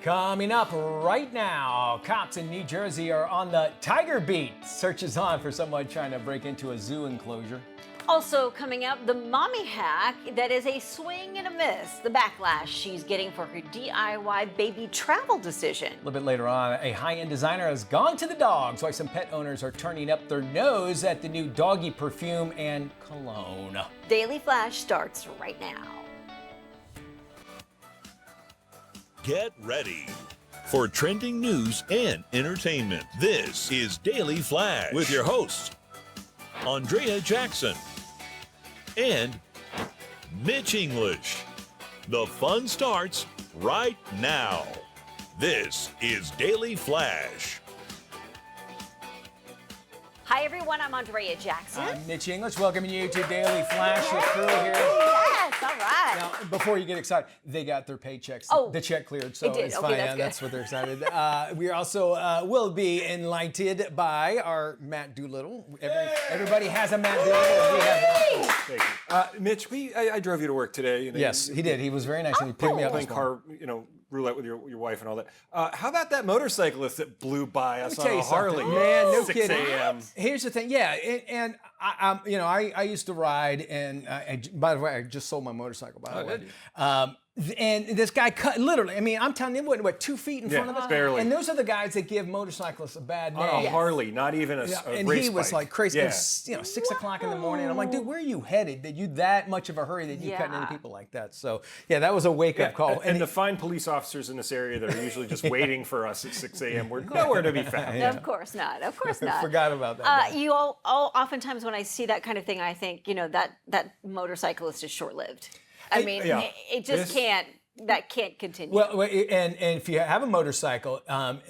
Coming up right now, cops in New Jersey are on the tiger beat. Search is on for someone trying to break into a zoo enclosure. Also coming up, the mommy hack that is a swing and a miss. The backlash she's getting for her DIY baby travel decision. A little bit later on, a high-end designer has gone to the dogs. Why some pet owners are turning up their nose at the new doggy perfume and cologne. Daily Flash starts right now. Get ready for trending news and entertainment. This is Daily Flash with your hosts, Andrea Jackson and Mitch English. The fun starts right now. This is Daily Flash. Hi everyone, I'm Andrea Jackson. I'm Mitch English, welcoming you to Daily Flash, your crew here. Yes, all right. Now, before you get excited, they got their paychecks. Oh, the check cleared, so it did. it's Okay, fine. that's Yeah, good. that's what they're excited. We also will be enlightened by our Matt Doolittle. Everybody has a Matt Doolittle. We have Thank you. Mitch, I drove you to work today. You know, Yes, he did. He was very nice, and he picked me up. Playing this morning. car, roulette with your wife and all that. How about that motorcyclist that blew by us Let me on tell a you something. Harley? Man, no 6 kidding. a.m. Here's the thing, yeah, and I used to ride, and by the way, I just sold my motorcycle. By the way, did you? And this guy cut literally. I mean, I'm telling you, what 2 feet in front of us? barely. And those are the guys that give motorcyclists a bad name. On a Harley, not even a, Yeah, a and race he was bike. like crazy. Yeah. It was, 6 o'clock in the morning. I'm like, dude, where are you headed? That you that much of a hurry that you cutting into people like that? So yeah, that was a wake up call. And the fine police officers in this area that are usually just waiting for us at 6 a.m. We're nowhere to be found. Of course not. Of course not. Forgot about that. You all oftentimes when I see that kind of thing, I think, that motorcyclist is short-lived. I mean, yeah. it just can't continue. Well, and if you have a motorcycle,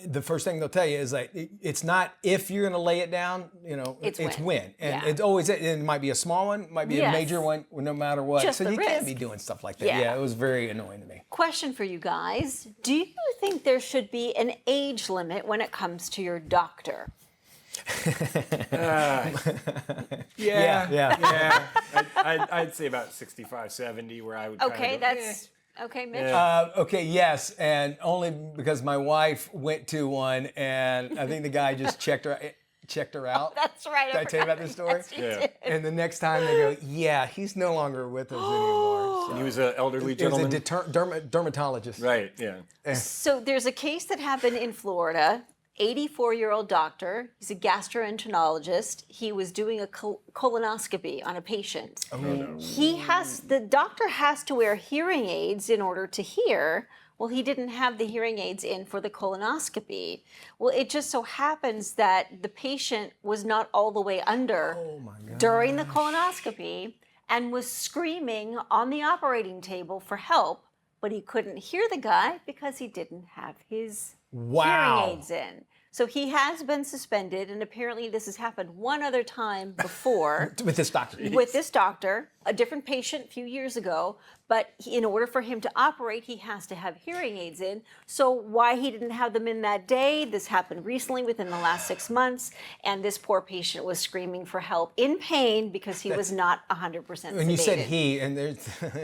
the first thing they'll tell you is like it's not if you're going to lay it down, It's when. And Yeah. it's always it might be a small one, might be a Yes. major one, no matter what. Just so the you can't risk. be doing stuff like that. Yeah. Yeah, it was very annoying to me. Question for you guys. Do you think there should be an age limit when it comes to your doctor? Yeah. I'd say about 65, 70, where I would. Okay, kinda go, that's okay, Mitch. Okay, yes, and only because my wife went to one, and I think the guy just checked her out. That's right. Did I tell you about this story? Yes, you Yeah. did. And the next time they go, yeah, he's no longer with us anymore. So He was an elderly he was a gentleman. dermatologist. Right, yeah. So there's a case that happened in Florida. 84-year-old doctor. He's a gastroenterologist. He was doing a colonoscopy on a patient. Oh, no. The doctor has to wear hearing aids in order to hear. Well, he didn't have the hearing aids in for the colonoscopy. Well, it just so happens that the patient was not all the way under during the colonoscopy and was screaming on the operating table for help, but he couldn't hear the guy because he didn't have his Wow. hearing aids in. So he has been suspended, and apparently this has happened one other time before With this doctor. with this doctor, a different patient a few years ago, but in order for him to operate, he has to have hearing aids in. So why he didn't have them in that day, this happened recently within the last 6 months, and this poor patient was screaming for help in pain because he was not 100% sedated. When you said he, and there's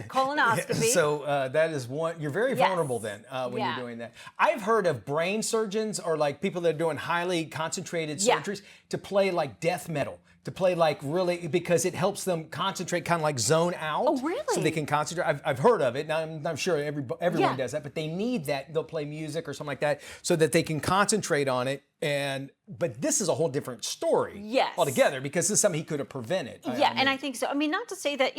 Colonoscopy. So that is one. You're very Yes. vulnerable then when Yeah. you're doing that. I've heard of brain surgeons or like people that are doing highly concentrated Yeah. surgeries to play like death metal. To play like really because it helps them concentrate, kind of like zone out. Oh, really? So they can concentrate. I've heard of it. Now I'm sure everyone Yeah. does that, but they need that. They'll play music or something like that so that they can concentrate on it. But this is a whole different story Yes. altogether because this is something he could have prevented. Yeah, and I think so. I mean, not to say that,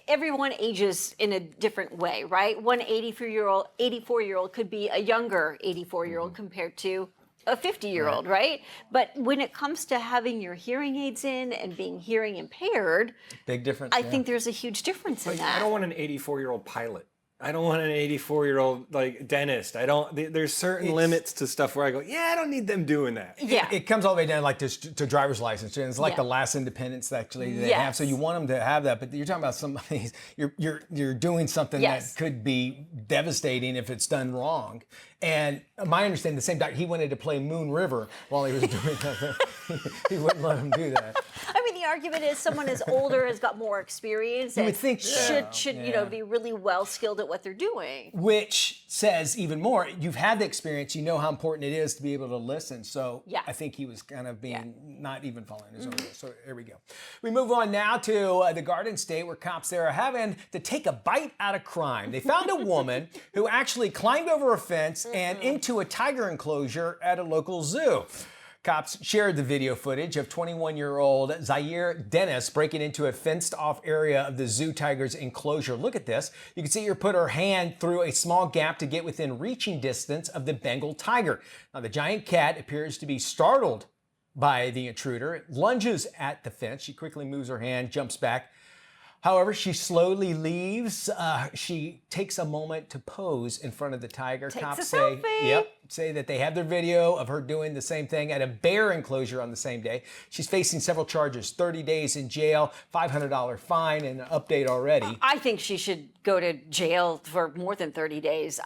everyone ages in a different way, right? One 84-year-old could be a younger 84-year-old compared to a 50-year-old, right? But when it comes to having your hearing aids in and being hearing impaired, Big difference. I yeah. think there's a huge difference in that. I don't want an 84-year-old pilot. I don't want an 84-year-old dentist. There's certain limits to stuff where I go, yeah, I don't need them doing that. Yeah. It comes all the way down like this to driver's license, and it's like Yeah. the last independence that actually they Yes. have. So you want them to have that, but you're talking about somebody you're doing something Yes. that could be devastating if it's done wrong. And my understanding, the same doctor, he wanted to play Moon River while he was doing that. He wouldn't let him do that. I mean, the the argument is someone is older, has got more experience, and would think so. should Yeah. be really well skilled at what they're doing. Which says even more, you've had the experience, you know how important it is to be able to listen. So Yeah. I think he was kind of being not even following his own rules. So there we go. We move on now to the Garden State, where cops there are having to take a bite out of crime. They found a woman who actually climbed over a fence and into a tiger enclosure at a local zoo. Cops shared the video footage of 21-year-old Zaire Dennis breaking into a fenced-off area of the zoo tiger's enclosure. Look at this. You can see her put her hand through a small gap to get within reaching distance of the Bengal tiger. Now, the giant cat appears to be startled by the intruder. It lunges at the fence. She quickly moves her hand, jumps back. However, she slowly leaves. She takes a moment to pose in front of the tiger. Takes Cops a say, selfie. say that they have their video of her doing the same thing at a bear enclosure on the same day. She's facing several charges, 30 days in jail, $500 fine, and an update already. I think she should go to jail for more than 30 days.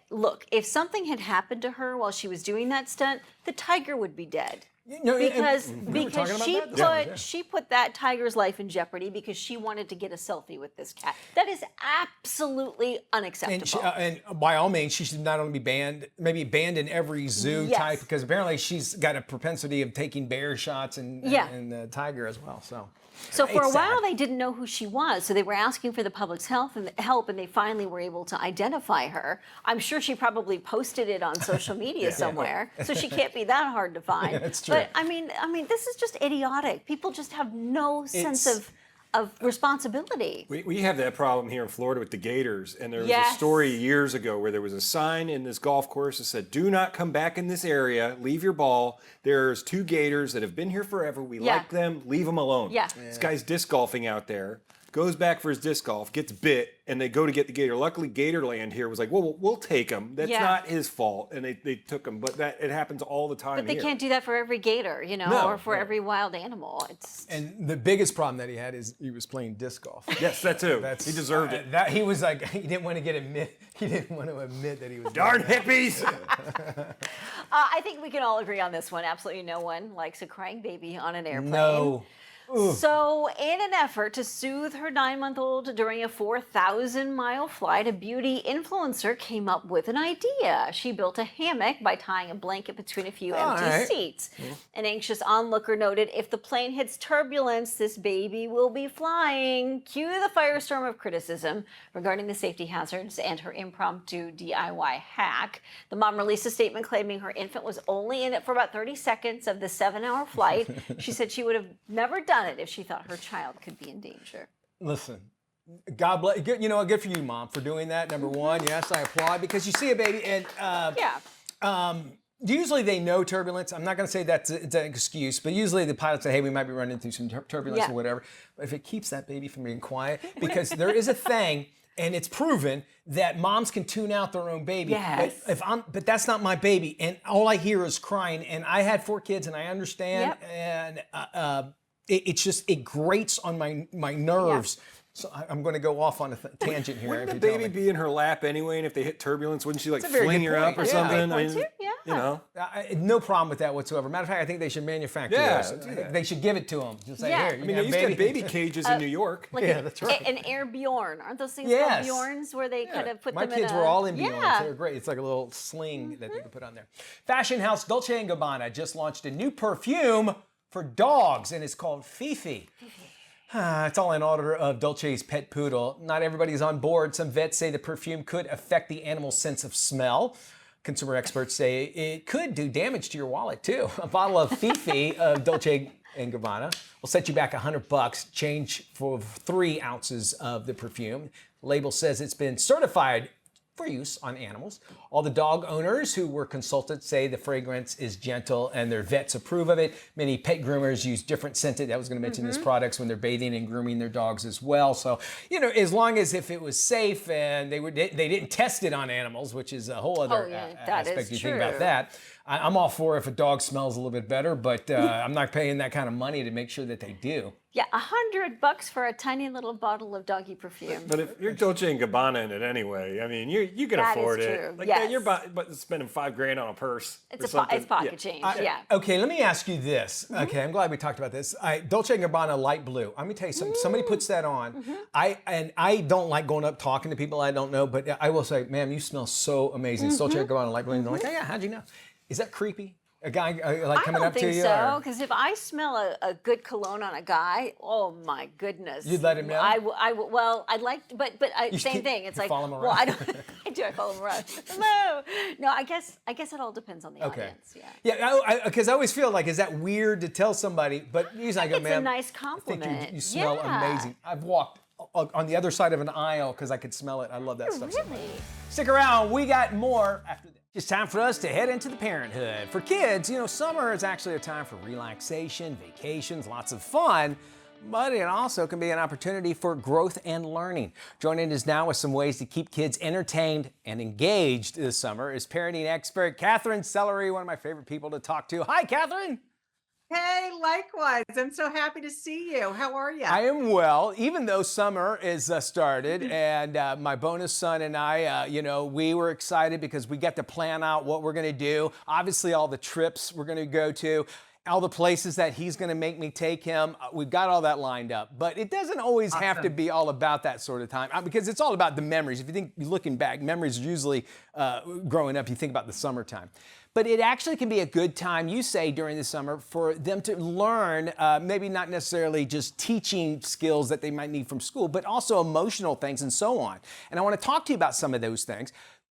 Look, if something had happened to her while she was doing that stunt, the tiger would be dead. No, Because we were talking about that? she put that tiger's life in jeopardy because she wanted to get a selfie with this cat. That is absolutely unacceptable. And by all means, she should not only be banned, maybe banned in every zoo Yes. type, because apparently she's got a propensity of taking bear shots and the tiger as well. So for a It's while sad. they didn't know who she was, so they were asking for the public's help, and they finally were able to identify her. I'm sure she probably posted it on social media somewhere, so she can't be that hard to find. Yeah, that's true. But I mean, this is just idiotic. People just have no sense It's- of responsibility. We have that problem here in Florida with the gators, and there was Yes. a story years ago where there was a sign in this golf course that said, "Do not come back in this area. Leave your ball. There's 2 gators that have been here forever. We Yeah. like them. Leave them alone." Yeah. This guy's disc golfing out there, goes back for his disc golf, gets bit, and they go to get the gator. Luckily, Gatorland here was like, "Well, we'll take him. That's Yeah. not his fault," and they took him. But it happens all the time. But they here. can't do that for every gator, No, or for no. every wild animal. It's And the biggest problem that he had is he was playing disc golf. Yes, that too. That's He deserved it. That he was like he didn't want to admit that he was Darn doing that. hippies! I think we can all agree on this one. Absolutely no one likes a crying baby on an airplane. No. So, in an effort to soothe her 9-month-old during a 4,000-mile flight, a beauty influencer came up with an idea. She built a hammock by tying a blanket between a few empty right. seats. An anxious onlooker noted, "If the plane hits turbulence, this baby will be flying." Cue the firestorm of criticism regarding the safety hazards and her impromptu DIY hack. The mom released a statement claiming her infant was only in it for about 30 seconds of the 7-hour flight. She said she would have never done it if she thought her child could be in danger. Listen, God bless. Good, good for you, Mom, for doing that. Number one, yes, I applaud, because you see a baby and Yeah. usually they know turbulence. I'm not going to say it's an excuse, but usually the pilot say, "Hey, we might be running through some turbulence Yeah. or whatever." But if it keeps that baby from being quiet, because there is a thing. And it's proven that moms can tune out their own baby. Yes. But that's not my baby, and all I hear is crying. And I had 4 kids, and I understand. Yep. And it grates on my nerves. So I'm going to go off on a tangent here. Wouldn't if the you tell baby me. be in her lap anyway? And if they hit turbulence, wouldn't she like a very fling good her up point. or Yeah. something? Good point, too. Yeah. You know. No problem with that whatsoever. Matter of fact, I think they should manufacture Yeah, those. do I think that. they should give it to them. Just say, Yeah. here, you I mean, got they used to have baby cages in New York. Like Yeah, that's right. An Air Bjorn. Aren't those things Yes. called Bjorns where they kind of put My them in kids a... were all in Bjorns. Yeah. They were great. It's like a little sling that they can put on there. Fashion house Dolce & Gabbana just launched a new perfume for dogs, and it's called Fifi. It's all in honor of Dolce's pet poodle. Not everybody's on board. Some vets say the perfume could affect the animal's sense of smell. Consumer experts say it could do damage to your wallet, too. A bottle of Fifi of Dolce & Gabbana will set you back $100, change for 3 ounces of the perfume. The label says it's been certified for use on animals. All the dog owners who were consulted say the fragrance is gentle and their vets approve of it. Many pet groomers use different scented, I was going to mention these products when they're bathing and grooming their dogs as well. So, as long as if it was safe and they didn't test it on animals, which is a whole other that aspect is you think about true. that. I'm all for if a dog smells a little bit better, but I'm not paying that kind of money to make sure that they do. Yeah, $100 for a tiny little bottle of doggy perfume. But if you're Dolce and Gabbana in it anyway, I mean, you can That is afford true, it. Like yes. you're but spending $5,000 on a purse. It's or something. it's pocket change. Yeah. Okay, let me ask you this. Okay, I'm glad we talked about this. Dolce & Gabbana light blue. I'm gonna tell you something. Somebody puts that on. I don't like going up talking to people I don't know, but I will say, ma'am, you smell so amazing. It's Dolce & Gabbana light blue. And they're like, oh yeah, how'd you know? Is that creepy? A guy like coming up to you? I don't think so, because if I smell a good cologne on a guy, oh my goodness. You'd let him know? Well, I'd like, but same thing. It's you like, follow him well, I around? don't, I do, I follow him around. Hello. No, I guess it all depends on the audience, yeah. Yeah, because I always feel like, is that weird to tell somebody? But usually I go, It's a ma'am, nice I compliment. think you smell Yeah. amazing. I've walked on the other side of an aisle because I could smell it. I love that stuff so much. Really? Stick around, we got more after this. It's time for us to head into the parenthood. For kids, summer is actually a time for relaxation, vacations, lots of fun, but it also can be an opportunity for growth and learning. Joining us now with some ways to keep kids entertained and engaged this summer is parenting expert Catherine Sellery, one of my favorite people to talk to. Hi, Catherine. Hey, likewise. I'm so happy to see you. How are you? I am well, even though summer is started, and my bonus son and I, we were excited because we got to plan out what we're going to do. Obviously, all the trips we're going to go to, all the places that he's going to make me take him. We've got all that lined up, but it doesn't always have to be all about that sort of time because it's all about the memories. If you think, looking back, memories are usually growing up, you think about the summertime. But it actually can be a good time, you say, during the summer for them to learn, maybe not necessarily just teaching skills that they might need from school, but also emotional things and so on. And I want to talk to you about some of those things.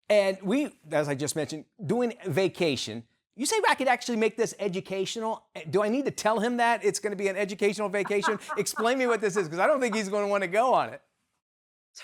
And we, as I just mentioned, doing vacation. You say I could actually make this educational. Do I need to tell him that it's going to be an educational vacation? Explain me what this is, because I don't think he's going to want to go on it.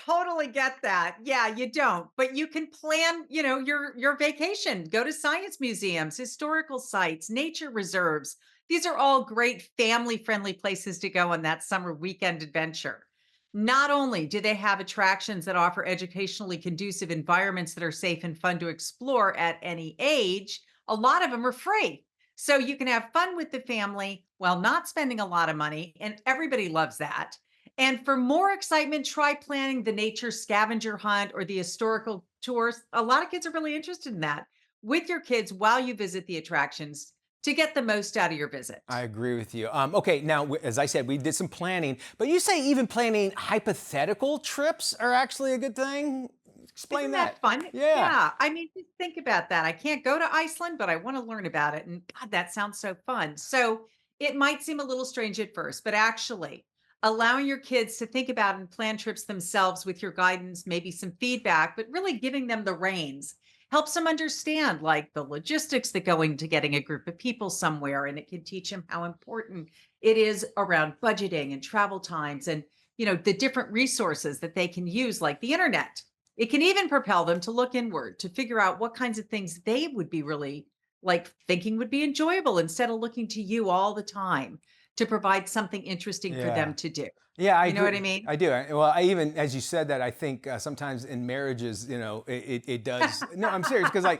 Totally get that. Yeah, you don't, but you can plan, your vacation. Go to science museums, historical sites, nature reserves. These are all great family-friendly places to go on that summer weekend adventure. Not only do they have attractions that offer educationally conducive environments that are safe and fun to explore at any age, a lot of them are free. So you can have fun with the family while not spending a lot of money, and everybody loves that. And for more excitement, try planning the nature scavenger hunt or the historical tours. A lot of kids are really interested in that with your kids while you visit the attractions to get the most out of your visit. I agree with you. Okay, now, as I said, we did some planning, but you say even planning hypothetical trips are actually a good thing? Explain Isn't that. that fun? Yeah. I mean, just think about that. I can't go to Iceland, but I want to learn about it. And God, that sounds so fun. So it might seem a little strange at first, but actually, allowing your kids to think about and plan trips themselves with your guidance, maybe some feedback, but really giving them the reins helps them understand like the logistics that go into getting a group of people somewhere. And it can teach them how important it is around budgeting and travel times and, the different resources that they can use, like the internet. It can even propel them to look inward to figure out what kinds of things they would be really like thinking would be enjoyable instead of looking to you all the time to provide something interesting for them to do. Yeah, I You know agree. what I mean? I do. Well, I even, as you said that, I think sometimes in marriages, it does. No, I'm serious, because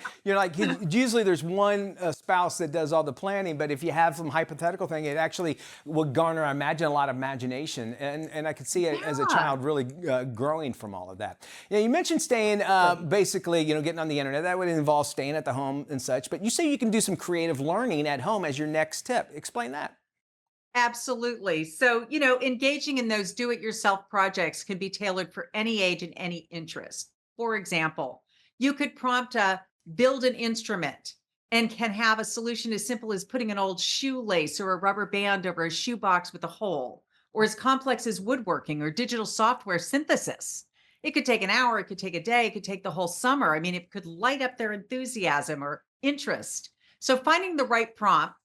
usually there's one spouse that does all the planning, but if you have some hypothetical thing, it actually will garner, I imagine, a lot of imagination, and I could see it as a child really growing from all of that. You mentioned staying, basically, getting on the internet. That would involve staying at the home and such, but you say you can do some creative learning at home as your next tip. Explain that. Absolutely. So, engaging in those do it yourself projects can be tailored for any age and any interest. For example, you could prompt a build an instrument and can have a solution as simple as putting an old shoelace or a rubber band over a shoebox with a hole, or as complex as woodworking or digital software synthesis. It could take an hour, it could take a day, it could take the whole summer. I mean, it could light up their enthusiasm or interest. So, finding the right prompt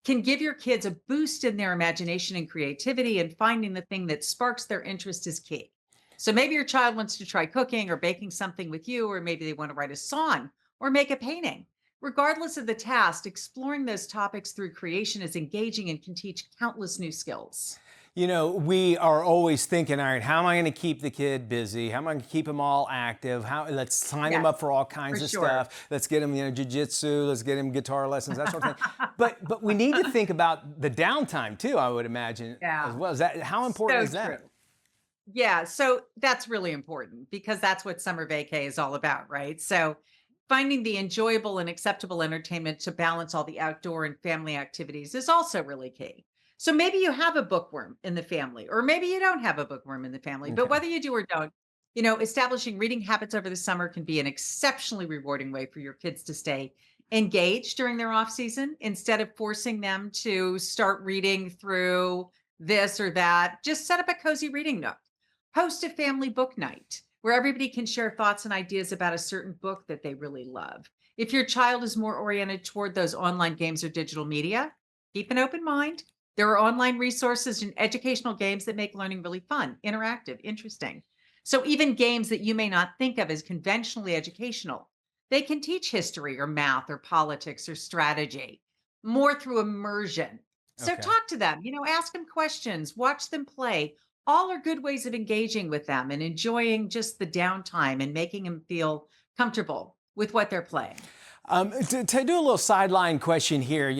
can give your kids a boost in their imagination and creativity, and finding the thing that sparks their interest is key. So maybe your child wants to try cooking or baking something with you, or maybe they want to write a song or make a painting. Regardless of the task, exploring those topics through creation is engaging and can teach countless new skills. You know, we are always thinking, all right, how am I going to keep the kid busy? How am I going to keep them all active? Let's sign them up for all kinds of stuff. Let's get them, jiu-jitsu. Let's get them guitar lessons, that sort of thing. But we need to think about the downtime too, I would imagine, as well. How important is that? True. Yeah, so that's really important because that's what summer vacay is all about, right? So finding the enjoyable and acceptable entertainment to balance all the outdoor and family activities is also really key. So maybe you have a bookworm in the family, or maybe you don't have a bookworm in the family, but whether you do or don't, establishing reading habits over the summer can be an exceptionally rewarding way for your kids to stay engaged during their off season instead of forcing them to start reading through this or that. Just set up a cozy reading nook. Host a family book night where everybody can share thoughts and ideas about a certain book that they really love. If your child is more oriented toward those online games or digital media, keep an open mind. There are online resources and educational games that make learning really fun, interactive, interesting. So even games that you may not think of as conventionally educational, they can teach history or math or politics or strategy more through immersion. So talk to them, ask them questions, watch them play. All are good ways of engaging with them and enjoying just the downtime and making them feel comfortable with what they're playing. To do a little sideline question here,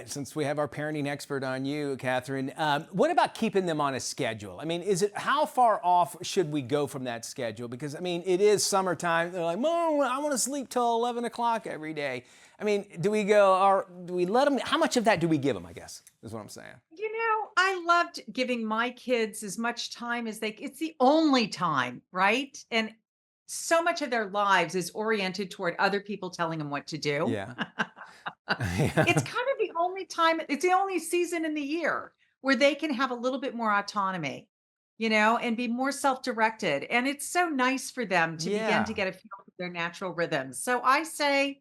since we have our parenting expert on you, Catherine, what about keeping them on a schedule? I mean, how far off should we go from that schedule? Because, it is summertime. They're like, Mom, I want to sleep till 11 o'clock every day. Do we let them, how much of that do we give them, I guess, is what I'm saying. I loved giving my kids as much time as it's the only time, right? And so much of their lives is oriented toward other people telling them what to do. Yeah. It's kind of the only time, it's the only season in the year where they can have a little bit more autonomy, and be more self-directed. And it's so nice for them to begin to get a feel for their natural rhythms. So I say,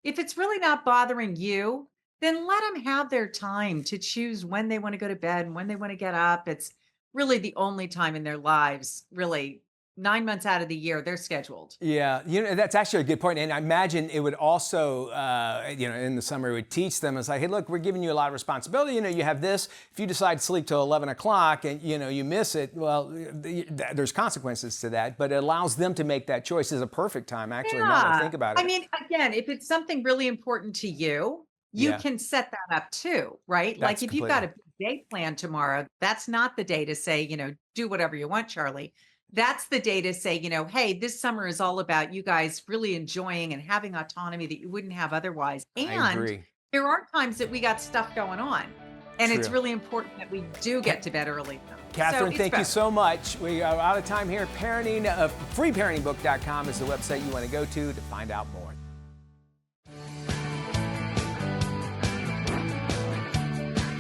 if it's really not bothering you, then let them have their time to choose when they want to go to bed and when they want to get up. It's really the only time in their lives, really 9 months out of the year, they're scheduled. Yeah, that's actually a good point. And I imagine it would also, in the summer, it would teach them, it's like, hey, look, we're giving you a lot of responsibility. You have this. If you decide to sleep till 11 o'clock and, you miss it, well, there's consequences to that. But it allows them to make that choice. Is a perfect time, actually, now that I think about it. Again, if it's something really important to you, you can set that up too, right? Like if you've got a day plan tomorrow, that's not the day to say, do whatever you want, Charlie. That's the day to say, hey, this summer is all about you guys really enjoying and having autonomy that you wouldn't have otherwise. And there are times that we got stuff going on. And it's really important that we do get to bed early. Catherine, thank you so much. We are out of time here. Freeparentingbook.com is the website you want to go to find out more.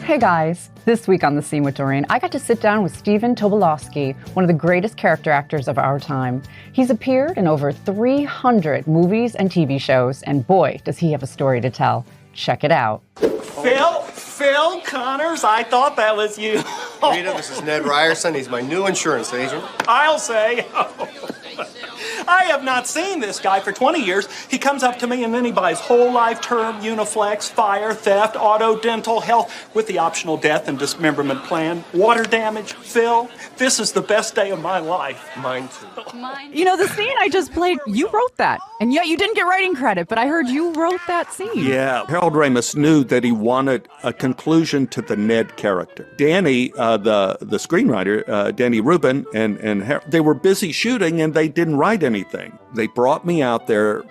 Hey guys, this week on The Scene with Doreen, I got to sit down with Stephen Tobolowsky, one of the greatest character actors of our time. He's appeared in over 300 movies and TV shows, and boy, does he have a story to tell. Check it out. Phil Connors, I thought that was you. Rita, this is Ned Ryerson. He's my new insurance agent. I'll say. I have not seen this guy for 20 years. He comes up to me and then he buys whole life term, Uniflex, fire, theft, auto, dental, health, with the optional death and dismemberment plan. Water damage. Phil, this is the best day of my life. Mine too. The scene I just played, you wrote that. And yet you didn't get writing credit, but I heard you wrote that scene. Yeah, Harold Ramis knew that he wanted a conclusion to the Ned character. Danny, the screenwriter, Danny Rubin, and Harold, they were busy shooting and they didn't write anything. They brought me out there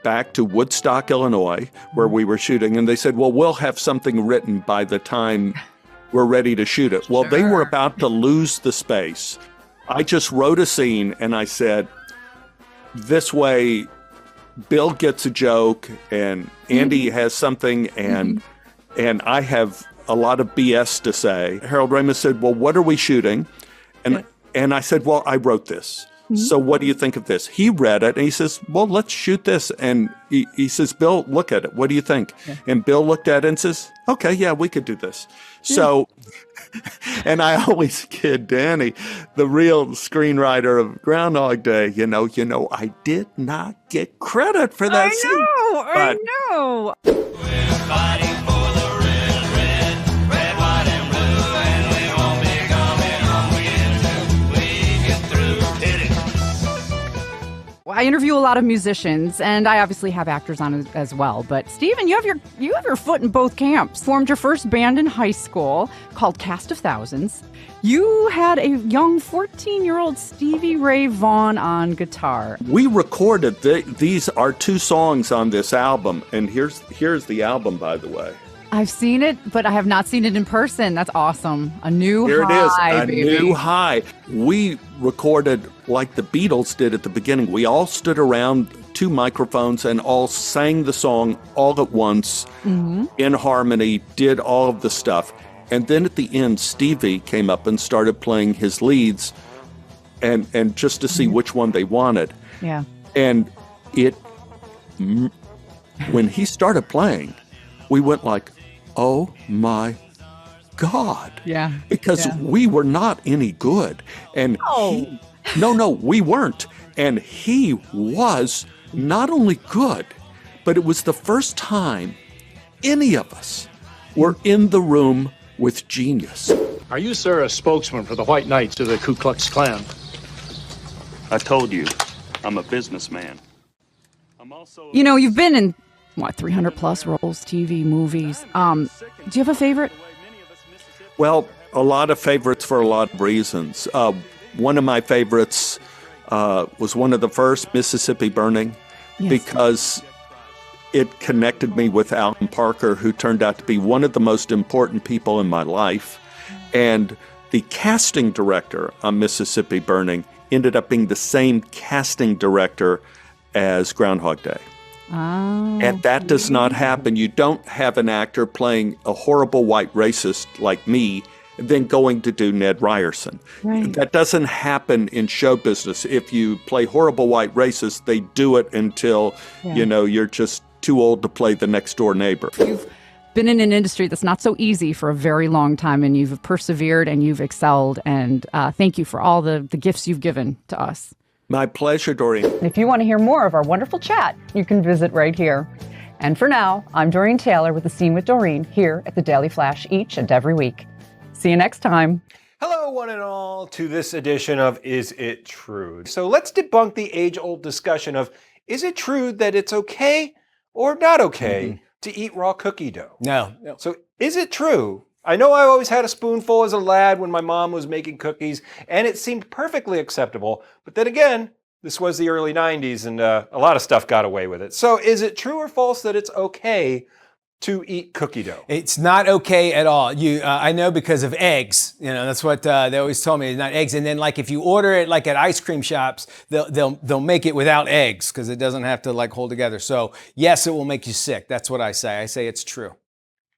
back to Woodstock, Illinois, where we were shooting, and they said, well, we'll have something written by the time we're ready to shoot it. Well, they were about to lose the space. I just wrote a scene and I said, this way Bill gets a joke and Andy has something and I have a lot of BS to say. Harold Ramis said, well, what are we shooting? And I said, well, I wrote this. So what do you think of this? He read it and he says, well, let's shoot this. And he says, Bill, look at it. What do you think? Yeah. And Bill looked at it and says, okay, yeah, we could do this. So, and I always kid Danny, the real screenwriter of Groundhog Day, I did not get credit for that scene. I know. We're fighting for the red, white, and blue, and we won't be I interview a lot of musicians, and I obviously have actors on as well. But Steven, you have your foot in both camps. Formed your first band in high school called Cast of Thousands. You had a young 14-year-old Stevie Ray Vaughan on guitar. We recorded these are 2 songs on this album, and here's the album, by the way. I've seen it, but I have not seen it in person. That's awesome. A new Here high, it is, a baby. new high. We recorded like the Beatles did at the beginning. We all stood around 2 microphones and all sang the song all at once in harmony, did all of the stuff. And then at the end, Stevie came up and started playing his leads and just to see which one they wanted. Yeah. And when he started playing, we went like, oh my God. Yeah. Because we were not any good. And no, we weren't. And he was not only good, but it was the first time any of us were in the room with genius. Are you, sir, a spokesman for the White Knights of the Ku Klux Klan? I told you, I'm a businessman. You know, you've been in, 300 plus roles, TV, movies. Do you have a favorite? Well, a lot of favorites for a lot of reasons. One of my favorites was one of the first, Mississippi Burning, because it connected me with Alan Parker, who turned out to be one of the most important people in my life. And the casting director on Mississippi Burning ended up being the same casting director as Groundhog Day. Oh. And that does not happen. You don't have an actor playing a horrible white racist like me and then going to do Ned Ryerson. Right. That doesn't happen in show business. If you play horrible white racist, they do it until, you're just too old to play the next door neighbor. You've been in an industry that's not so easy for a very long time, and you've persevered and you've excelled. And thank you for all the gifts you've given to us. My pleasure, Doreen. If you want to hear more of our wonderful chat, you can visit right here. And for now, I'm Doreen Taylor with The Scene with Doreen here at the Daily Flash each and every week. See you next time. Hello, one and all, to this edition of Is It True? So let's debunk the age-old discussion of, is it true that it's okay or not okay to eat raw cookie dough? No. So is it true? I know I always had a spoonful as a lad when my mom was making cookies, and it seemed perfectly acceptable. But then again, this was the early 90s, and a lot of stuff got away with it. So is it true or false that it's okay to eat cookie dough? It's not okay at all. I know because of eggs. That's what they always told me. It's not eggs. And then, like, if you order it like at ice cream shops, they'll make it without eggs because it doesn't have to like hold together. So yes, it will make you sick. That's what I say. I say it's true.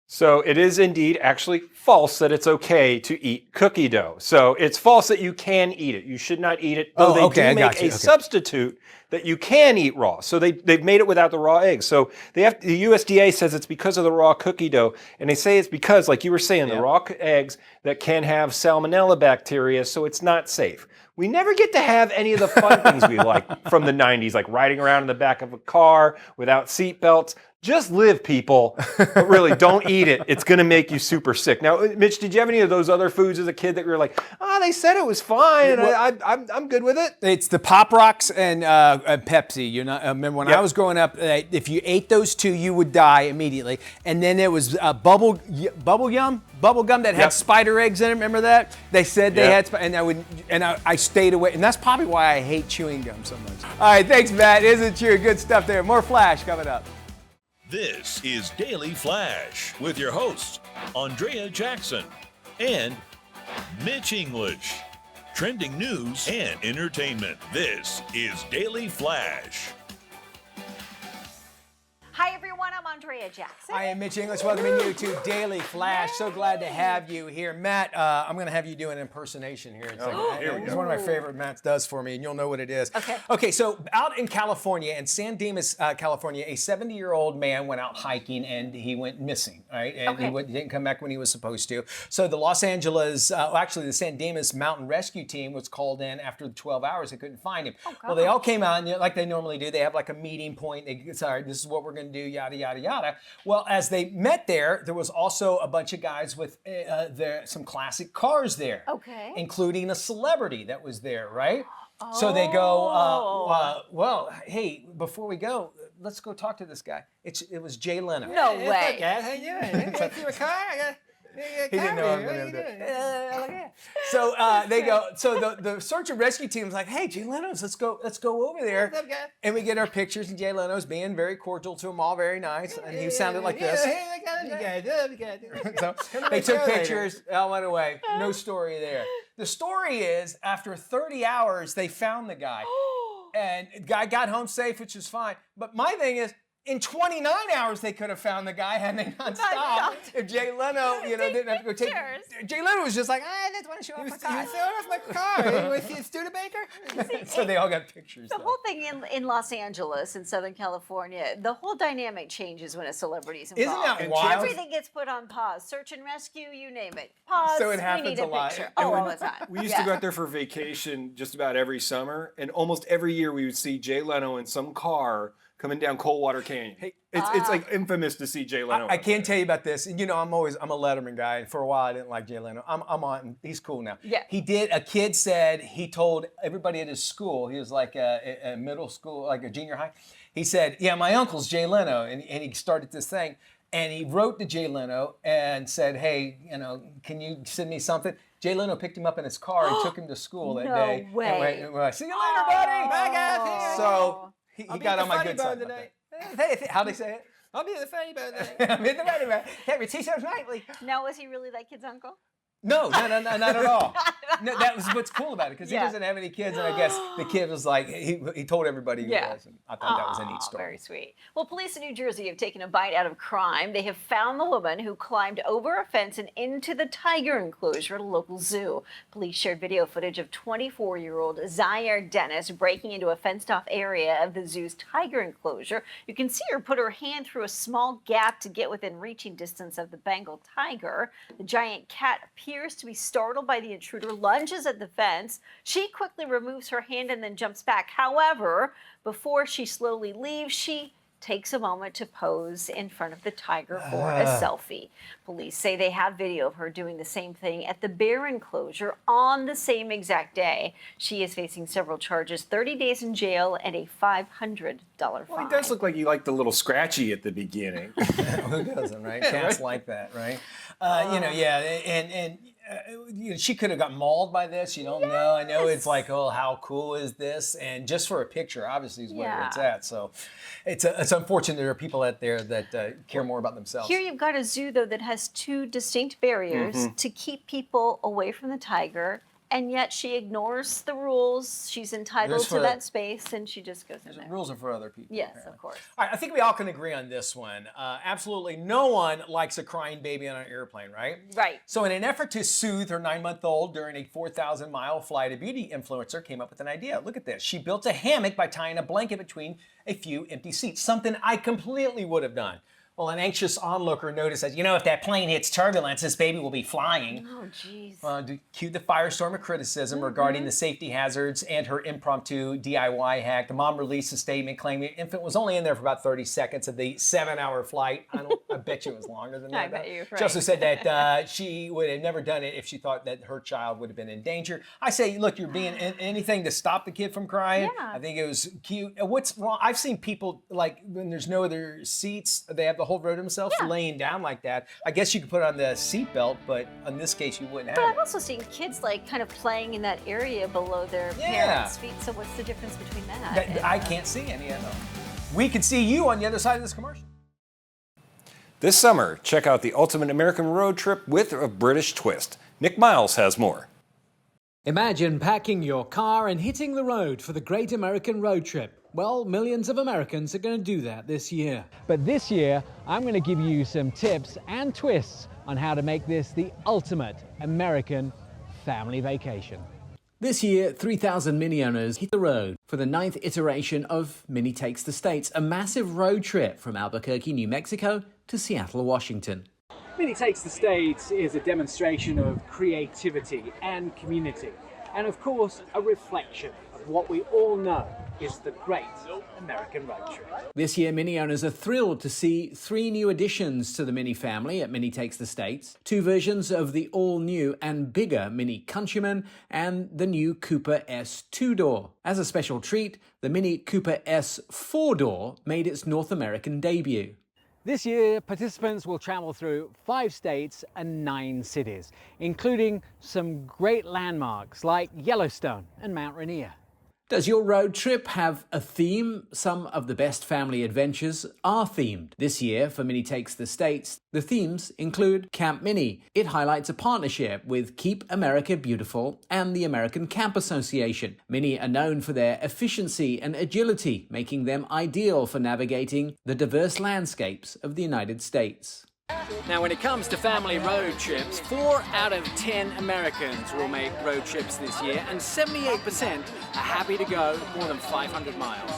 So it is indeed actually false that it's okay to eat cookie dough. So it's false that you can eat it. You should not eat it. Though they do make a substitute that you can eat raw. So they've made it without the raw eggs. So the USDA says it's because of the raw cookie dough. And they say it's because, like you were saying, the raw eggs that can have salmonella bacteria, so it's not safe. We never get to have any of the fun things we like from the 90s, like riding around in the back of a car without seatbelts. Just live, people, but really don't eat it. It's going to make you super sick. Now, Mitch, did you have any of those other foods as a kid that you were like, they said it was fine, and I'm good with it? It's the Pop Rocks and Pepsi. Remember when I was growing up, if you ate those two, you would die immediately. And then there was bubble gum that had spider eggs in it. Remember that? They said they had, and I stayed away. And that's probably why I hate chewing gum so much. All right, thanks, Matt. Isn't true? Good stuff there. More Flash coming up. This is Daily Flash with your hosts, Andrea Jackson and Mitch English. Trending news and entertainment. This is Daily Flash. Hi, everyone. I'm Andrea Jackson. I am Mitch English, welcoming you to Daily Flash. So glad to have you here. Matt, I'm going to have you do an impersonation here. It's one of my favorite Matt does for me, and you'll know what it is. Okay, so out in California, in San Dimas, California, a 70-year-old man went out hiking, and he went missing, right? And he didn't come back when he was supposed to. So the the San Dimas Mountain Rescue Team was called in after 12 hours. They couldn't find him. Well, they all came out, and like they normally do, they have like a meeting point. They sorry, this is what we're going to do, yada, yada, yada. Well, as they met there was also a bunch of guys with some classic cars there. Including a celebrity that was there, right? So they go, well, hey, before we go, let's go talk to this guy. It was Jay Leno. No way. How you doing? You a car? He didn't know I was going to do it. So they go. So the search and rescue team's like, "Hey, Jay Leno's, let's go over there." What's up, guy? And we get our pictures, and Jay Leno's being very cordial to them all, very nice, and he sounded like this. So they took pictures. All went away. No story there. The story is, after 30 hours, they found the guy, and the guy got home safe, which is fine. But my thing is, in 29 hours, they could have found the guy had they not stopped. If Jay Leno, didn't have to go take. Jay Leno was just like, I just want to show off my car. You showing off my car? Was he a Studebaker? So they all got pictures. The whole thing in Los Angeles, in Southern California, the whole dynamic changes when a celebrity's involved. Isn't that wild? Everything gets put on pause. Search and rescue, you name it. Pause. So it happens we need a lot. picture. All the time. We used to go out there for vacation just about every summer, and almost every year we would see Jay Leno in some car coming down Coldwater Canyon. Hey, it's like infamous to see Jay Leno. I can't tell you about this. And I'm a Letterman guy, and for a while I didn't like Jay Leno. I'm on. He's cool now. Yeah. A kid said he told everybody at his school. He was like a middle school, like a junior high. He said, "Yeah, my uncle's Jay Leno," and he started this thing. And he wrote to Jay Leno and said, "Hey, can you send me something?" Jay Leno picked him up in his car and took him to school that day. No way. And see you later, buddy. Bye, guys. So he got on my good side tonight. Hey, how'd they say it? I'll be at the funny bone tonight. I'm in the funny bone. Every T-shirts nightly. Now, was he really that kid's uncle? No, not at all. No, that was what's cool about it, because he doesn't have any kids, and I guess the kid was like, he told everybody who was, and I thought that was a neat story. Very sweet. Well, police in New Jersey have taken a bite out of crime. They have found the woman who climbed over a fence and into the tiger enclosure at a local zoo. Police shared video footage of 24-year-old Zaire Dennis breaking into a fenced-off area of the zoo's tiger enclosure. You can see her put her hand through a small gap to get within reaching distance of the Bengal tiger. The giant cat appears to be startled by the intruder, lunges at the fence. She quickly removes her hand and then jumps back. However, before she slowly leaves, she takes a moment to pose in front of the tiger for a selfie. Police say they have video of her doing the same thing at the bear enclosure on the same exact day. She is facing several charges, 30 days in jail and a $500 fine. Well, he does look like you liked the little scratchy at the beginning. Who doesn't, right? Cats like that, right? She could have got mauled by this. You don't know. I know it's like, oh, how cool is this? And just for a picture, obviously, is where it's at. So it's unfortunate there are people out there that care more about themselves. Here you've got a zoo, though, that has two distinct barriers to keep people away from the tiger. And yet she ignores the rules. She's entitled to that space, and she just goes in there. Rules are for other people. Yes, apparently. of course. All right, I think we all can agree on this one. Absolutely no one likes a crying baby on an airplane, right? Right. So in an effort to soothe her 9-month-old during a 4,000-mile flight, a beauty influencer came up with an idea. Look at this. She built a hammock by tying a blanket between a few empty seats, something I completely would have done. Well, an anxious onlooker noticed that, if that plane hits turbulence, this baby will be flying. Oh, jeez. To cue the firestorm of criticism regarding the safety hazards and her impromptu DIY hack, the mom released a statement claiming the infant was only in there for about 30 seconds of the 7-hour flight. I bet you it was longer than that. I bet you're right. She also said that she would have never done it if she thought that her child would have been in danger. I say, look, you're being anything to stop the kid from crying. Yeah. I think it was cute. What's wrong? I've seen people, like, when there's no other seats, they have the whole row to themselves laying down like that. I guess you could put on the seatbelt, but in this case you wouldn't have But it. I've also seen kids kind of playing in that area below their parents' feet. So what's the difference between that? I can't see any of them. We could see you on the other side of this commercial. This summer, check out the ultimate American road trip with a British twist. Nick Miles has more. Imagine packing your car and hitting the road for the Great American Road Trip. Well, millions of Americans are going to do that this year. But this year, I'm going to give you some tips and twists on how to make this the ultimate American family vacation. This year, 3,000 Mini owners hit the road for the 9th iteration of Mini Takes the States, a massive road trip from Albuquerque, New Mexico to Seattle, Washington. Mini Takes the States is a demonstration of creativity and community, and of course, a reflection of what we all know is the Great American Road Trip. This year, Mini owners are thrilled to see 3 new additions to the Mini family at Mini Takes the States. 2 versions of the all-new and bigger Mini Countryman and the new Cooper S 2-door. As a special treat, the Mini Cooper S 4-door made its North American debut. This year, participants will travel through 5 states and 9 cities, including some great landmarks like Yellowstone and Mount Rainier. Does your road trip have a theme? Some of the best family adventures are themed. This year, for Mini Takes the States, the themes include Camp Mini. It highlights a partnership with Keep America Beautiful and the American Camp Association. Mini are known for their efficiency and agility, making them ideal for navigating the diverse landscapes of the United States. Now, when it comes to family road trips, 4 out of 10 Americans will make road trips this year, and 78% are happy to go more than 500 miles.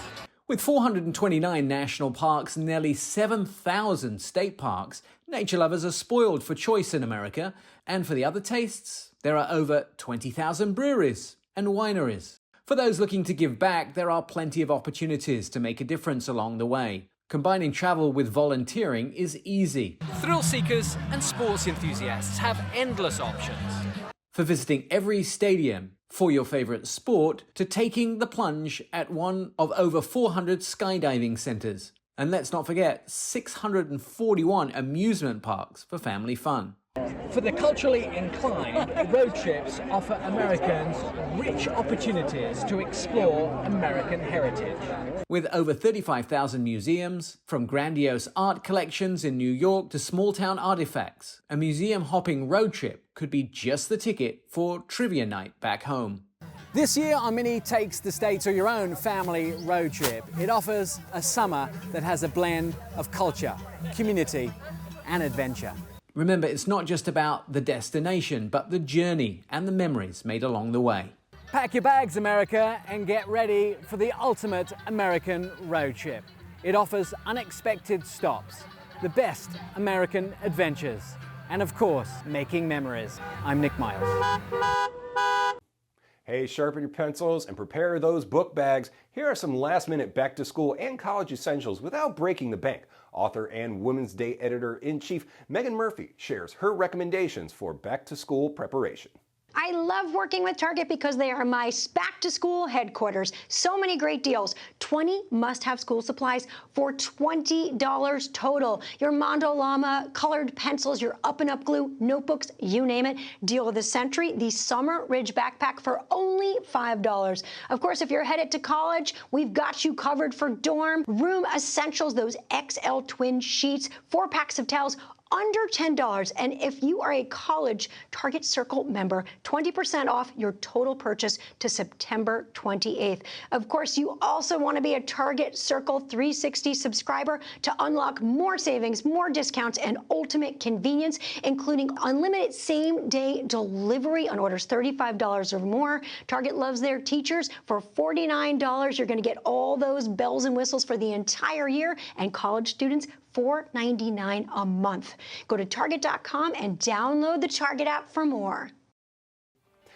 With 429 national parks and nearly 7,000 state parks, nature lovers are spoiled for choice in America, and for the other tastes, there are over 20,000 breweries and wineries. For those looking to give back, there are plenty of opportunities to make a difference along the way. Combining travel with volunteering is easy. Thrill seekers and sports enthusiasts have endless options. For visiting every stadium for your favorite sport to taking the plunge at one of over 400 skydiving centers. And let's not forget 641 amusement parks for family fun. For the culturally inclined, road trips offer Americans rich opportunities to explore American heritage. With over 35,000 museums, from grandiose art collections in New York to small-town artifacts, a museum-hopping road trip could be just the ticket for trivia night back home. This year on Mini Takes the States, or your own family road trip, it offers a summer that has a blend of culture, community, and adventure. Remember, it's not just about the destination, but the journey and the memories made along the way. Pack your bags, America, and get ready for the ultimate American road trip. It offers unexpected stops, the best American adventures, and of course, making memories. I'm Nick Miles. Hey, sharpen your pencils and prepare those book bags. Here are some last-minute back-to-school and college essentials without breaking the bank. Author and Women's Day Editor-in-Chief Megan Murphy shares her recommendations for back-to-school preparation. I love working with Target because they are my back-to-school headquarters. So many great deals. 20 must-have school supplies for $20 total. Your Mondo Llama, colored pencils, your up-and-up glue, notebooks, you name it. Deal of the century, the Summer Ridge backpack for only $5. Of course, if you're headed to college, we've got you covered for dorm, room essentials, those XL twin sheets, 4 packs of towels, under $10. And if you are a college Target Circle member, 20% off your total purchase to September 28th. Of course, you also want to be a Target Circle 360 subscriber to unlock more savings, more discounts, and ultimate convenience, including unlimited same-day delivery on orders $35 or more. Target loves their teachers. For $49, you're going to get all those bells and whistles for the entire year, and college students, $4.99 a month. Go to Target.com and download the Target app for more.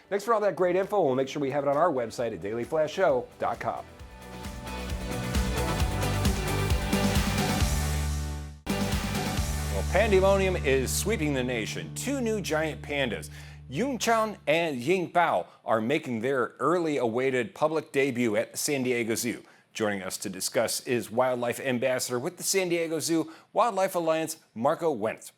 Thanks for all that great info. We'll make sure we have it on our website at dailyflashshow.com. Well, pandemonium is sweeping the nation. 2 new giant pandas, Yunchan and Yingbao, are making their early awaited public debut at the San Diego Zoo. Joining us to discuss is Wildlife Ambassador with the San Diego Zoo Wildlife Alliance, Marco Wendt.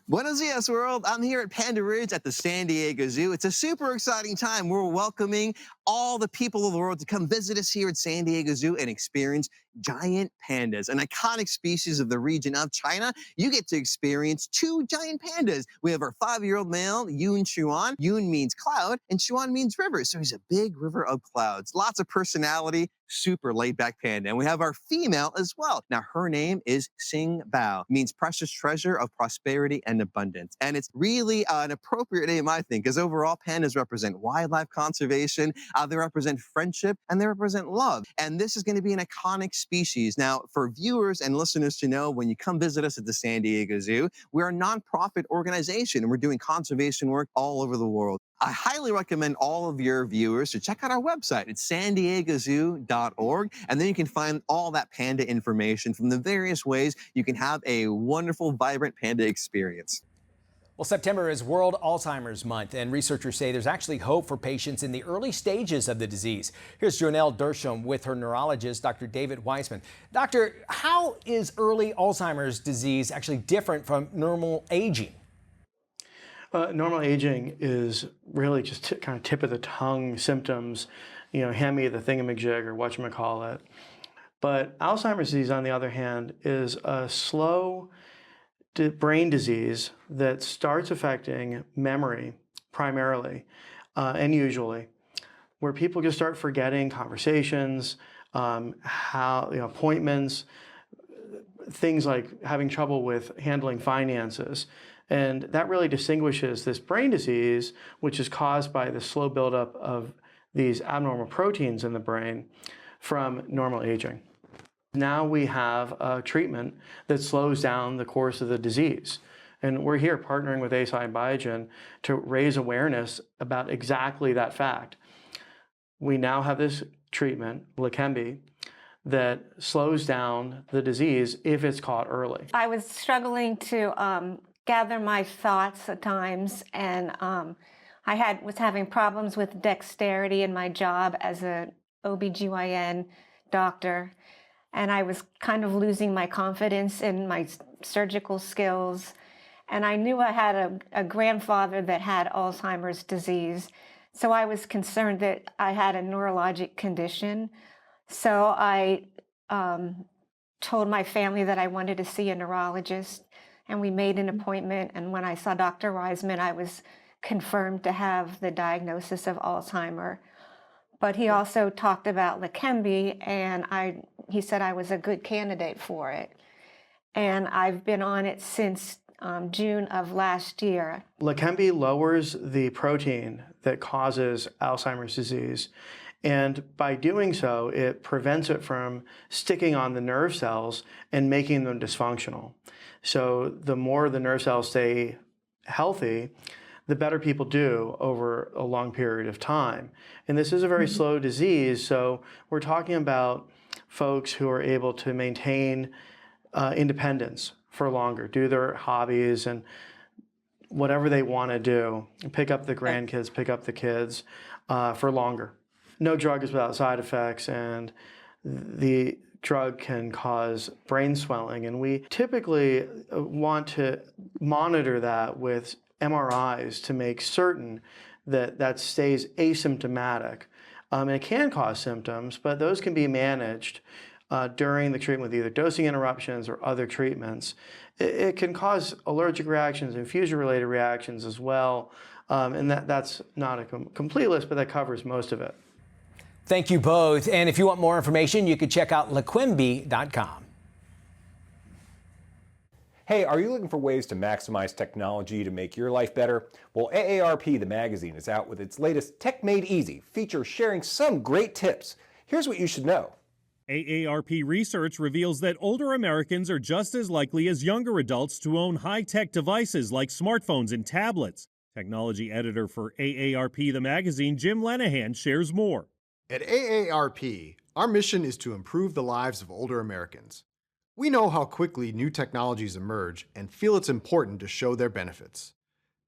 Buenos dias, world. I'm here at Panda Ridge at the San Diego Zoo. It's a super exciting time. We're welcoming all the people of the world to come visit us here at San Diego Zoo and experience giant pandas, an iconic species of the region of China. You get to experience 2 giant pandas. We have our 5-year-old male, Yun Xuan. Yun means cloud, and Xuan means river, so he's a big river of clouds. Lots of personality, super laid-back panda. And we have our female as well. Now, her name is Xing Bao, means precious treasure of prosperity and abundance. And it's really an appropriate name, I think, because overall, pandas represent wildlife conservation, they represent friendship, and they represent love. And this is going to be an iconic species. Now, for viewers and listeners to know, when you come visit us at the San Diego Zoo, we're a nonprofit organization and we're doing conservation work all over the world. I highly recommend all of your viewers to check out our website at sandiegozoo.org, and then you can find all that panda information from the various ways you can have a wonderful, vibrant panda experience. Well, September is World Alzheimer's Month, and researchers say there's actually hope for patients in the early stages of the disease. Here's Jonelle Dersham with her neurologist, Dr. David Weissman. Doctor, how is early Alzheimer's disease actually different from normal aging? Normal aging is really just kind of tip of the tongue symptoms, hand me the thingamajig or whatchamacallit. But Alzheimer's disease, on the other hand, is a slow brain disease that starts affecting memory primarily and usually, where people just start forgetting conversations, appointments, things like having trouble with handling finances. And that really distinguishes this brain disease, which is caused by the slow buildup of these abnormal proteins in the brain, from normal aging. Now we have a treatment that slows down the course of the disease. And we're here partnering with Eisai and Biogen to raise awareness about exactly that fact. We now have this treatment, Leqembi, that slows down the disease if it's caught early. I was struggling to gather my thoughts at times, and I was having problems with dexterity in my job as an OBGYN doctor. And I was kind of losing my confidence in my surgical skills. And I knew I had a grandfather that had Alzheimer's disease. So I was concerned that I had a neurologic condition. So I told my family that I wanted to see a neurologist. And we made an appointment. And when I saw Dr. Weissman, I was confirmed to have the diagnosis of Alzheimer's. But he also talked about Leqembi, and he said I was a good candidate for it. And I've been on it since June of last year. Leqembi lowers the protein that causes Alzheimer's disease. And by doing so, it prevents it from sticking on the nerve cells and making them dysfunctional. So the more the nerve cells stay healthy, the better people do over a long period of time. And this is a very slow disease, so we're talking about folks who are able to maintain independence for longer, do their hobbies and whatever they want to do, pick up the grandkids, pick up the kids for longer. No drug is without side effects, and the drug can cause brain swelling, and we typically want to monitor that with MRIs to make certain that that stays asymptomatic. And it can cause symptoms, but those can be managed during the treatment with either dosing interruptions or other treatments. It can cause allergic reactions, infusion-related reactions as well, and that's not a complete list, but that covers most of it. Thank you both. And if you want more information, you can check out leqembi.com. Hey, are you looking for ways to maximize technology to make your life better? Well, AARP, the magazine, is out with its latest Tech Made Easy feature sharing some great tips. Here's what you should know. AARP research reveals that older Americans are just as likely as younger adults to own high-tech devices like smartphones and tablets. Technology editor for AARP, the magazine, Jim Lenahan, shares more. At AARP, our mission is to improve the lives of older Americans. We know how quickly new technologies emerge and feel it's important to show their benefits.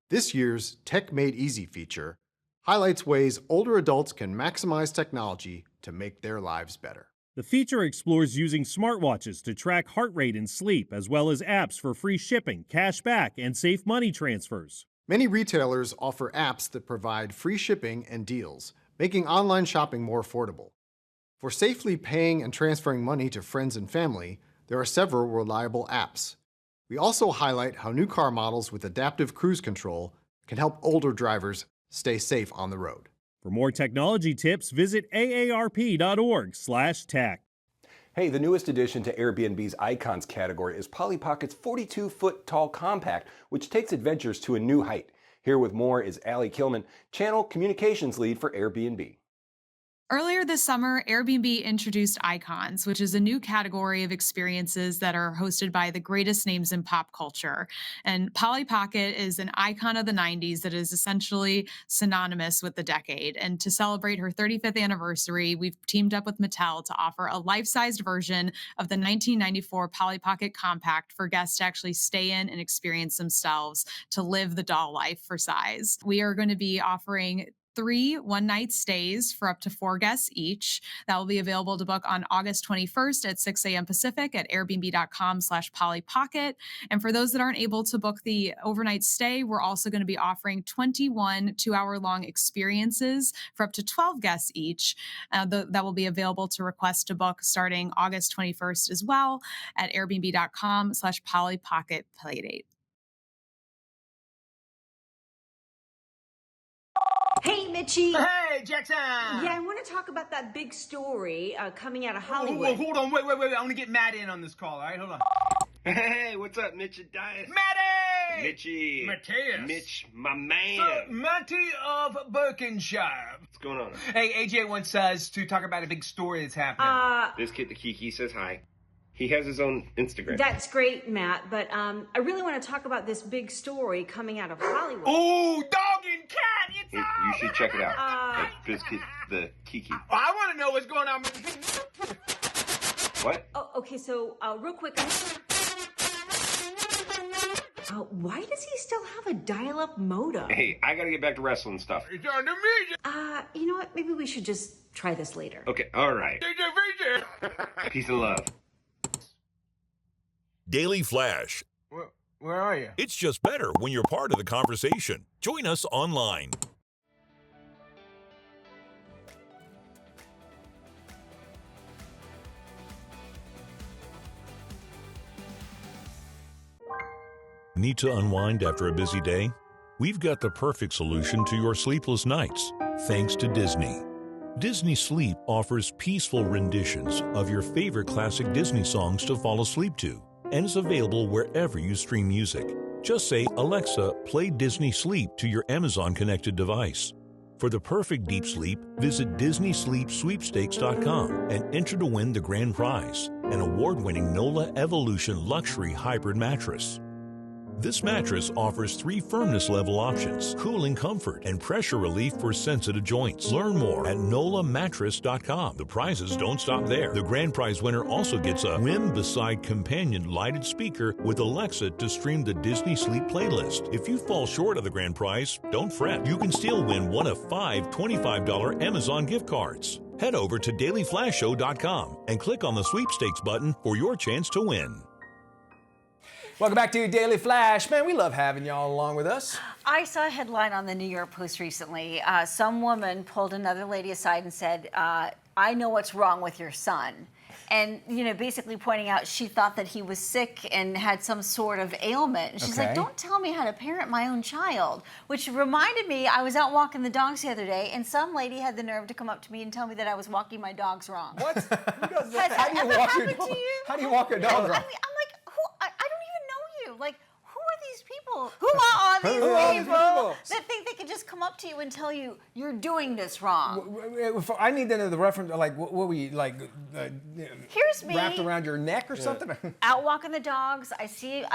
This year's Tech Made Easy feature highlights ways older adults can maximize technology to make their lives better. The feature explores using smartwatches to track heart rate and sleep, as well as apps for free shipping, cash back, and safe money transfers. Many retailers offer apps that provide free shipping and deals, making online shopping more affordable. For safely paying and transferring money to friends and family, there are several reliable apps. We also highlight how new car models with adaptive cruise control can help older drivers stay safe on the road. For more technology tips, visit aarp.org/tech. Hey, the newest addition to Airbnb's Icons category is Polly Pocket's 42-foot tall compact, which takes adventures to a new height. Here with more is Allie Kilman, Channel Communications Lead for Airbnb. Earlier this summer, Airbnb introduced Icons, which is a new category of experiences that are hosted by the greatest names in pop culture. And Polly Pocket is an icon of the 90s that is essentially synonymous with the decade. And to celebrate her 35th anniversary, we've teamed up with Mattel to offer a life-sized version of the 1994 Polly Pocket Compact for guests to actually stay in and experience themselves, to live the doll life for size. We are going to be offering 3 one-night stays for up to 4 guests each. That will be available to book on August 21st at 6 a.m. Pacific at airbnb.com/pollypocket. And for those that aren't able to book the overnight stay, we're also going to be offering 21 2-hour-long experiences for up to 12 guests each. That will be available to request to book starting August 21st as well at airbnb.com/pollypocket playdate. Hey, Mitchie. Hey, Jackson. Yeah, I want to talk about that big story coming out of Hollywood. Well, hold on. Wait. I want to get Matt in on this call, all right? Hold on. Hey, what's up, Mitch and Dias? Matty! Mitchie. Mateus. Mitch, my man. So, Matty of Berkshire. What's going on? Hey, AJ wants us to talk about a big story that's happening. This kid, the Kiki, says hi. He has his own Instagram. That's great, Matt, but I really want to talk about this big story coming out of Hollywood. Ooh, dog and cat! It's You should check it out. This kid, the Kiki. I want to know what's going on. What? Oh, okay, so real quick. Why does he still have a dial-up modem? Hey, I gotta get back to wrestling stuff. It's on the music. You know what? Maybe we should just try this later. Okay, all right. Peace and love. Daily Flash. Where are you? It's just better when you're part of the conversation. Join us online. Need to unwind after a busy day? We've got the perfect solution to your sleepless nights, thanks to Disney. Disney Sleep offers peaceful renditions of your favorite classic Disney songs to fall asleep to, and is available wherever you stream music. Just say, Alexa, play Disney Sleep to your Amazon-connected device. For the perfect deep sleep, visit DisneySleepSweepstakes.com and enter to win the grand prize, an award-winning NOLA Evolution Luxury Hybrid Mattress. This mattress offers 3 firmness level options, cooling comfort, and pressure relief for sensitive joints. Learn more at NOLAmattress.com. The prizes don't stop there. The grand prize winner also gets a Whim Beside companion lighted speaker with Alexa to stream the Disney Sleep playlist. If you fall short of the grand prize, don't fret. You can still win one of 5 $25 Amazon gift cards. Head over to dailyflashshow.com and click on the sweepstakes button for your chance to win. Welcome back to Daily Flash. Man, we love having y'all along with us. I saw a headline on the New York Post recently. Some woman pulled another lady aside and said, I know what's wrong with your son. And, basically pointing out she thought that he was sick and had some sort of ailment. And she's like, don't tell me how to parent my own child. Which reminded me, I was out walking the dogs the other day, and some lady had the nerve to come up to me and tell me that I was walking my dogs wrong. What? Has that ever happened to you? How do you walk a dog wrong? I'm like, I don't even know you. Like, who are these people? Who are these people that think they can just come up to you and tell you you're doing this wrong? I need to know the reference. Like, what were you like? Here's me wrapped around your neck or something. Out walking the dogs. I see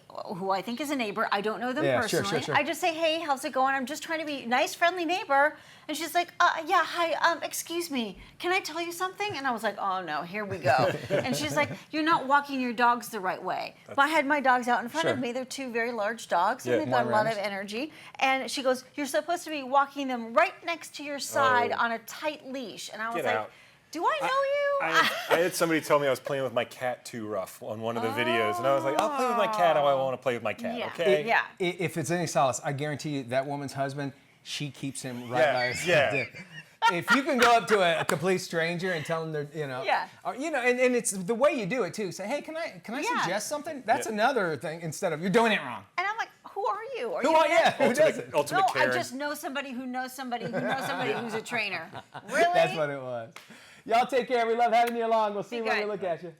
who I think is a neighbor. I don't know them personally. Sure. I just say, hey, how's it going? I'm just trying to be a nice, friendly neighbor. And she's like, yeah, hi, excuse me, can I tell you something? And I was like, oh no, here we go. And she's like, you're not walking your dogs the right way. But I had my dogs out in front of me. They're 2 very large dogs, and they've got a lot of energy. And she goes, you're supposed to be walking them right next to your side on a tight leash. And I was like, do I know you? I had somebody tell me I was playing with my cat too rough on one of the videos, and I was like, I'll play with my cat how I want to play with my cat, okay? If it's any solace, I guarantee you that woman's husband, she keeps him right by his dick. If you can go up to a complete stranger and tell them they're, and it's the way you do it too. Say, hey, can I suggest something? That's another thing instead of you're doing it wrong. And I'm like, who are you? Who does it? Ultimate Karen. I just know somebody who knows somebody who knows somebody who's a trainer. Really? That's what it was. Y'all take care. We love having you along. We'll see you when we look at you.